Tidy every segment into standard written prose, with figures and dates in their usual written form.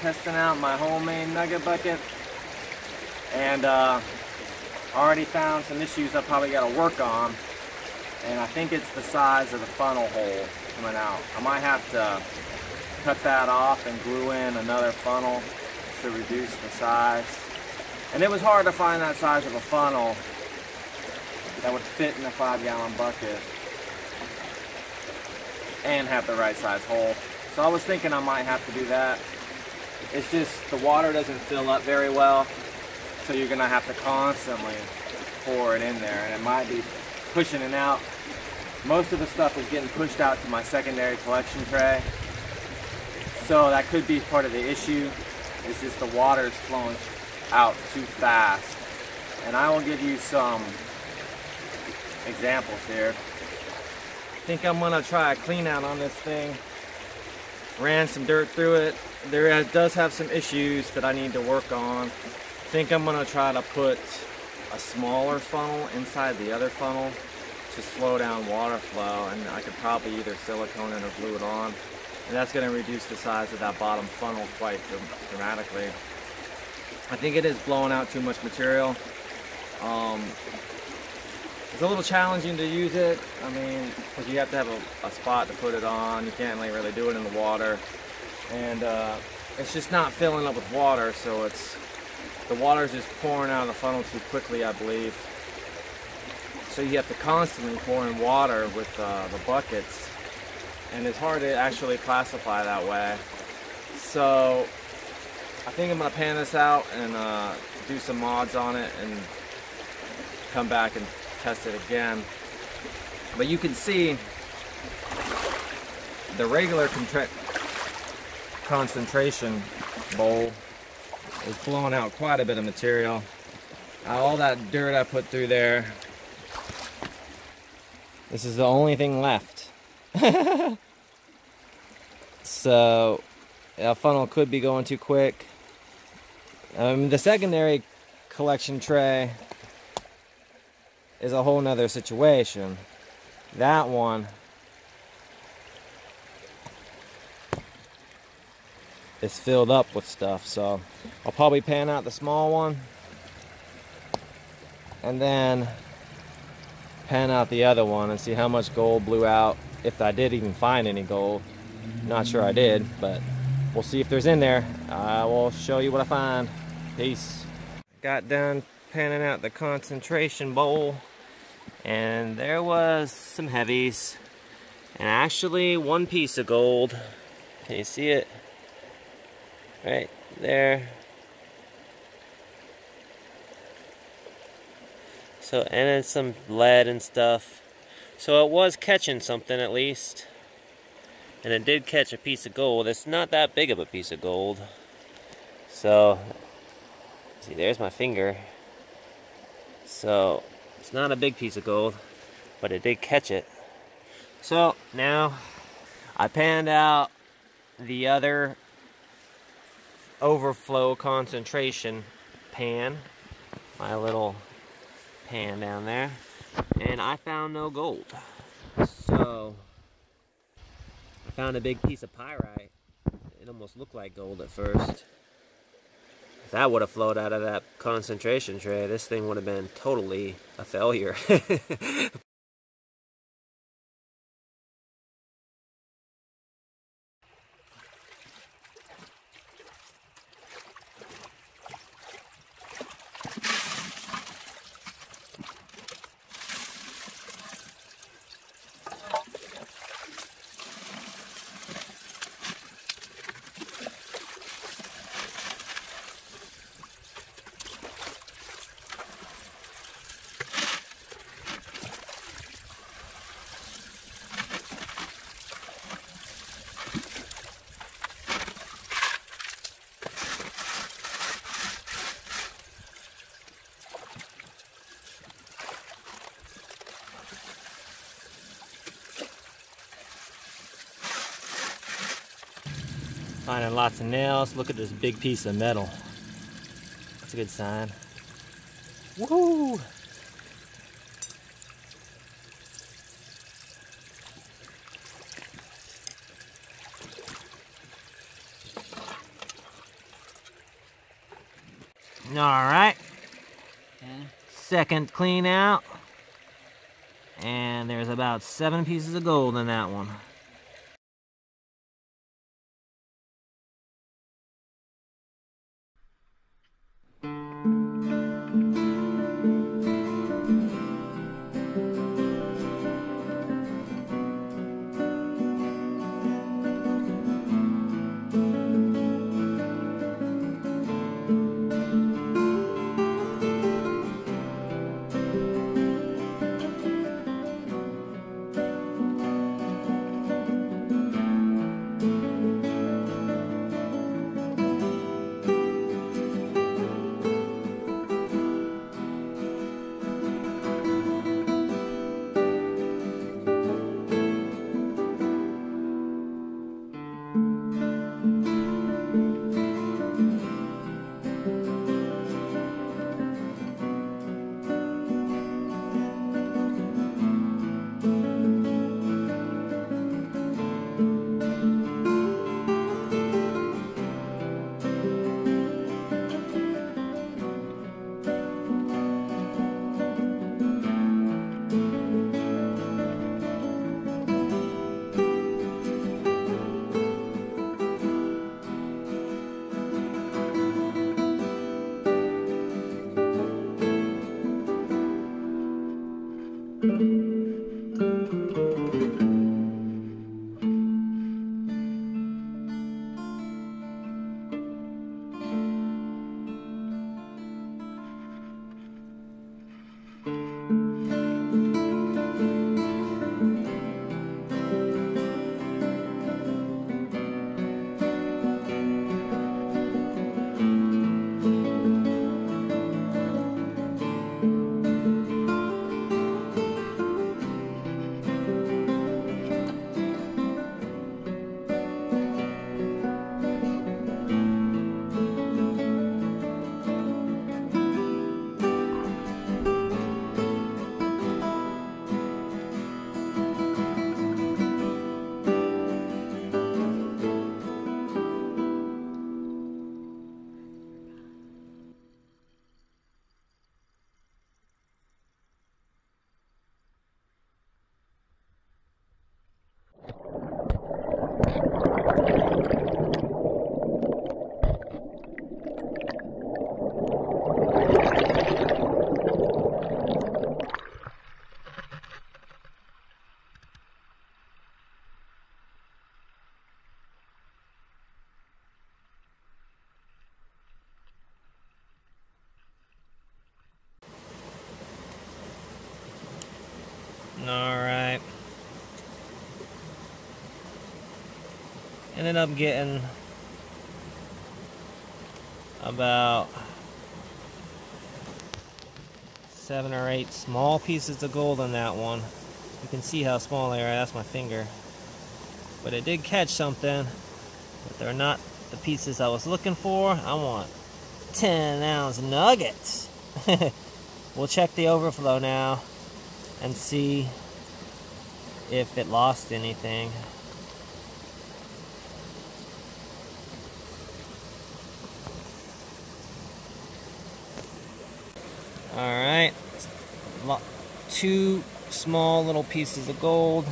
testing out my homemade nugget bucket, and already found some issues I probably got to work on, and I think it's the size of the funnel hole coming out. I might have to cut that off and glue in another funnel to reduce the size. And it was hard to find that size of a funnel that would fit in a 5-gallon bucket and have the right size hole. So I was thinking I might have to do that. It's just the water doesn't fill up very well, so you're gonna have to constantly pour it in there, and it might be pushing it out. Most of the stuff is getting pushed out to my secondary collection tray, so that could be part of the issue. It's just the water is flowing out too fast. And I will give you some examples here. I think I'm gonna try a clean out on this thing. Ran some dirt through it. Does have some issues that I need to work on. I think I'm gonna try to put a smaller funnel inside the other funnel to slow down water flow, and I could probably either silicone it or glue it on, and that's going to reduce the size of that bottom funnel quite dramatically. I think it is blowing out too much material. It's a little challenging to use it, I mean, because you have to have a spot to put it on. You can't really do it in the water, and it's just not filling up with water, so the water is just pouring out of the funnel too quickly, I believe. So you have to constantly pour in water with the buckets, and it's hard to actually classify that way. So I think I'm going to pan this out and do some mods on it and come back and test it again. But you can see the regular concentration bowl is blowing out quite a bit of material. All that dirt I put through there, this is the only thing left. So a funnel could be going too quick. The secondary collection tray is a whole nother situation. That one is filled up with stuff, so I'll probably pan out the small one and then pan out the other one and see how much gold blew out, if I did even find any gold. Not sure I did, but we'll see if there's in there. I will show you what I find. Peace. Got done panning out the concentration bowl, and there was some heavies and actually one piece of gold. Can you see it? Right there. So, and then some lead and stuff. So it was catching something at least. And it did catch a piece of gold. It's not that big of a piece of gold. So, see, there's my finger. So, it's not a big piece of gold, but it did catch it. So, now I panned out the other overflow concentration pan, my little pan down there, and I found no gold. So I found a big piece of pyrite. It almost looked like gold at first. If that would have flowed out of that concentration tray, this thing would have been totally a failure. Finding lots of nails. Look at this big piece of metal. That's a good sign. Woo! All right. Second clean out. And there's about 7 pieces of gold in that one. Alright. Ended up getting about 7 or 8 small pieces of gold on that one. You can see how small they are. That's my finger. But it did catch something. But they're not the pieces I was looking for. I want 10-ounce nuggets. We'll check the overflow now and see if it lost anything. Alright, 2 small little pieces of gold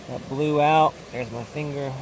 that blew out. There's my finger.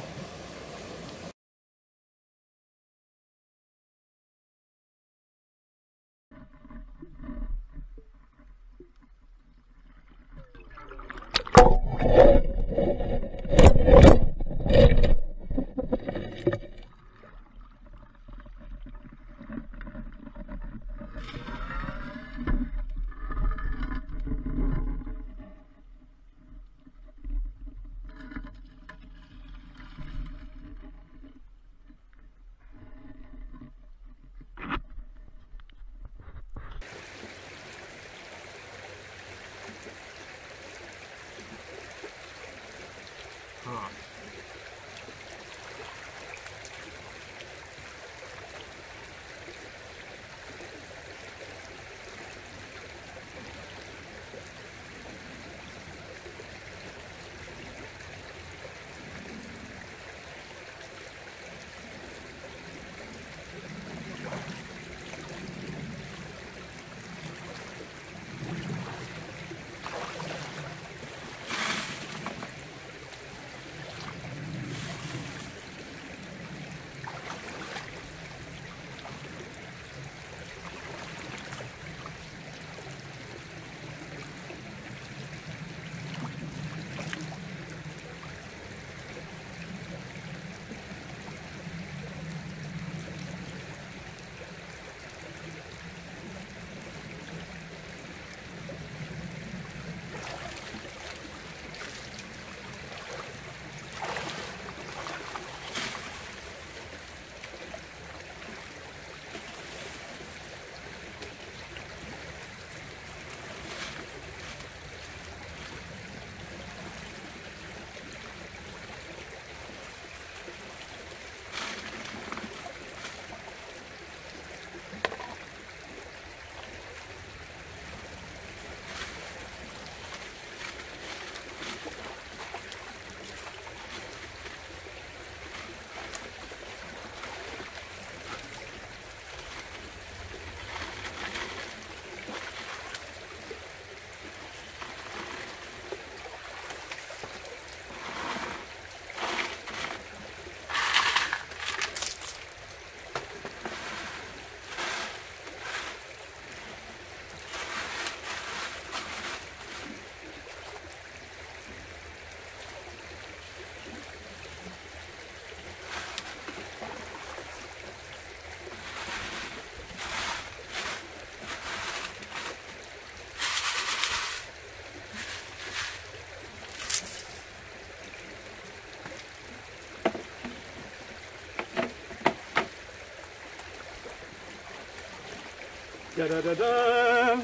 Da da da da!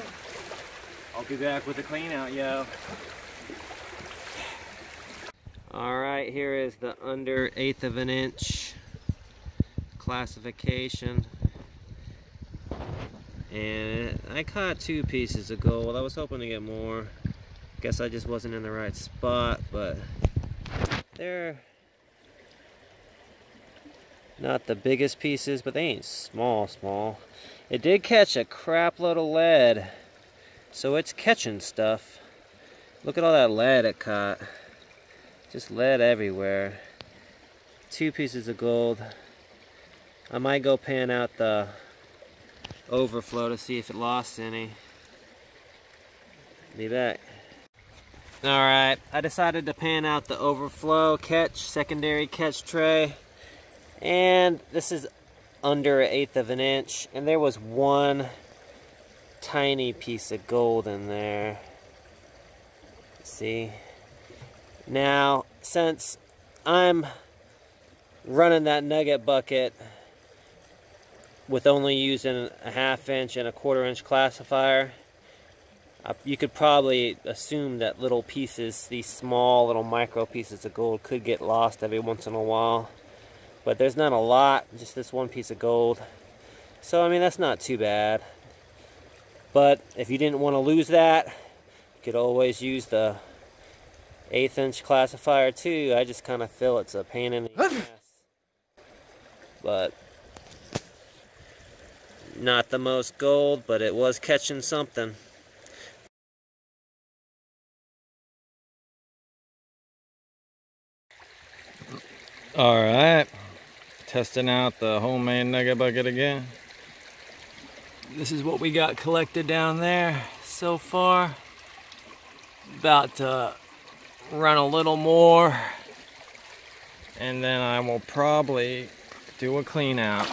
I'll be back with the clean out, yo. Alright, here is the under 1/8 of an inch classification. And I caught 2 pieces of gold. I was hoping to get more. Guess I just wasn't in the right spot, but they're not the biggest pieces, but they ain't small. It did catch a crap load of lead, so it's catching stuff. Look at all that lead it caught. Just lead everywhere. 2 pieces of gold. I might go pan out the overflow to see if it lost any. Be back. Alright, I decided to pan out the overflow catch, secondary catch tray. And this is under 1/8 of an inch. And there was 1 tiny piece of gold in there. See? Now, since I'm running that nugget bucket with only using a 1/2 inch and a 1/4 inch classifier, you could probably assume that little pieces, these small little micro pieces of gold, could get lost every once in a while. But there's not a lot, just this 1 piece of gold. So, I mean, that's not too bad. But if you didn't want to lose that, you could always use the 1/8 inch classifier too. I just kind of feel it's a pain in the ass. But not the most gold, but it was catching something. Alright, testing out the homemade nugget bucket again. This is what we got collected down there so far. About to run a little more, and then I will probably do a clean out.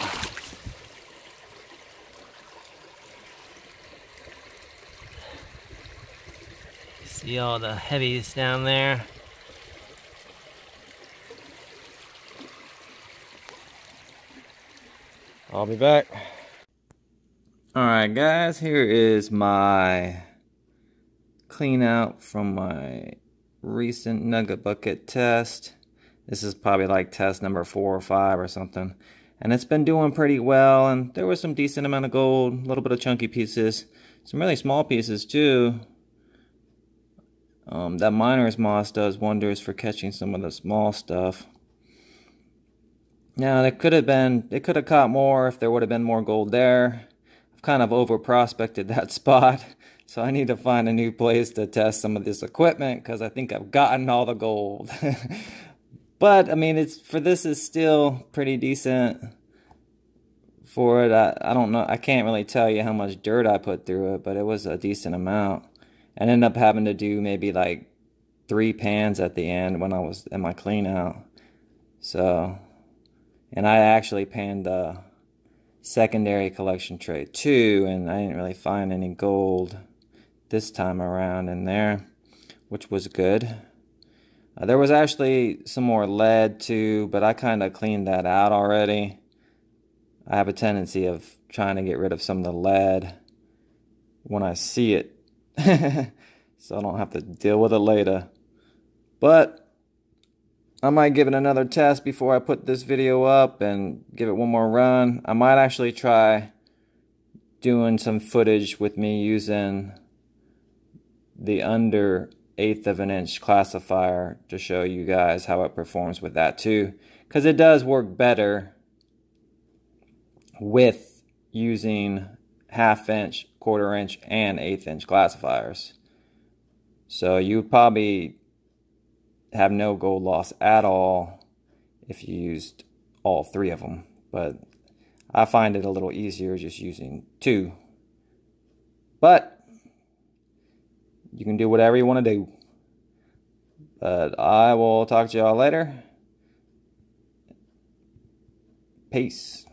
See all the heavies down there. I'll be back. Alright guys, here is my clean out from my recent nugget bucket test. This is probably like test number 4 or 5 or something. And it's been doing pretty well, and there was some decent amount of gold, a little bit of chunky pieces, some really small pieces too. That miner's moss does wonders for catching some of the small stuff. Now, they could have caught more if there would have been more gold there. I've kind of over prospected that spot, so I need to find a new place to test some of this equipment because I think I've gotten all the gold. But I mean, this is still pretty decent for it. I don't know, I can't really tell you how much dirt I put through it, but it was a decent amount. I ended up having to do maybe like 3 pans at the end when I was in my clean out. So, and I actually panned the secondary collection tray too, and I didn't really find any gold this time around in there, which was good. There was actually some more lead too, but I kind of cleaned that out already. I have a tendency of trying to get rid of some of the lead when I see it, so I don't have to deal with it later. But I might give it another test before I put this video up and give it one more run. I might actually try doing some footage with me using the under 1/8 of an inch classifier to show you guys how it performs with that too, because it does work better with using 1/2 inch, 1/4 inch, and 1/8 inch classifiers. So you would probably have no gold loss at all if you used all 3 of them, but I find it a little easier just using 2. But you can do whatever you want to do. But I will talk to y'all later. Peace.